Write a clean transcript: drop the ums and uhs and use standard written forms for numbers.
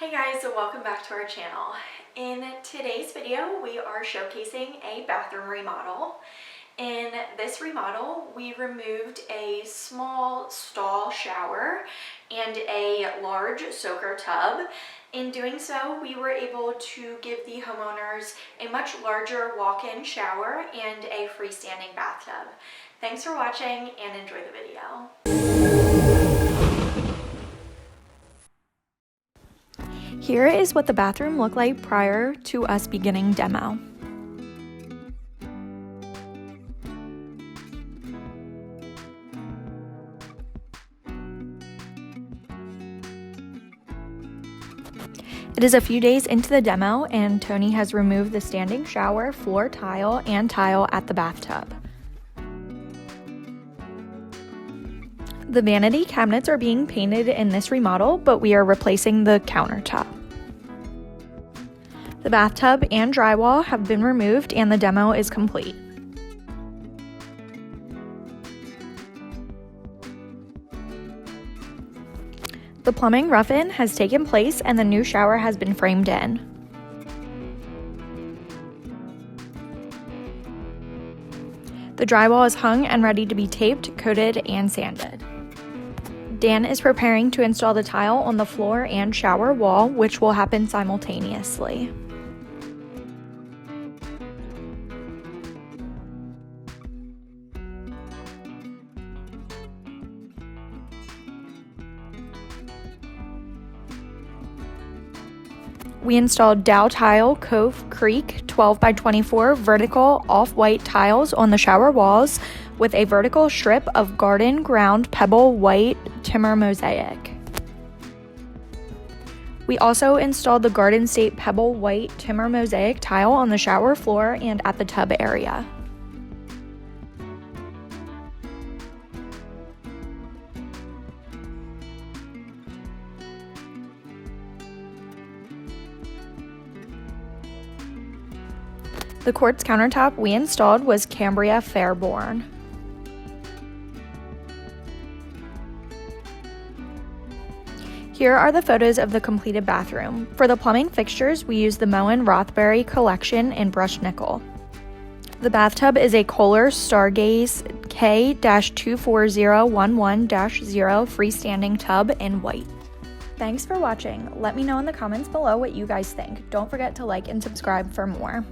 Hey guys, so welcome back to our channel. In today's video, we are showcasing a bathroom remodel. In this remodel, we removed a small stall shower and a large soaker tub. In doing so, we were able to give the homeowners a much larger walk-in shower and a freestanding bathtub. Thanks for watching and enjoy the video. Here is what the bathroom looked like prior to us beginning demo. It is a few days into the demo and Tony has removed the standing shower, floor tile, and tile at the bathtub. The vanity cabinets are being painted in this remodel, but we are replacing the countertop. The bathtub and drywall have been removed and the demo is complete. The plumbing rough-in has taken place and the new shower has been framed in. The drywall is hung and ready to be taped, coated, and sanded. Dan is preparing to install the tile on the floor and shower wall, which will happen simultaneously. We installed Dow Tile Cove Creek 12 by 24 vertical off-white tiles on the shower walls with a vertical strip of garden ground pebble white timber mosaic. We also installed the Garden State pebble white timber mosaic tile on the shower floor and at the tub area. The quartz countertop we installed was Cambria Fairborn. Here are the photos of the completed bathroom. For the plumbing fixtures, we used the Moen Rothbury collection in brushed nickel. The bathtub is a Kohler Stargaze K-24011-0 freestanding tub in white. Thanks for watching. Let me know in the comments below what you guys think. Don't forget to like and subscribe for more.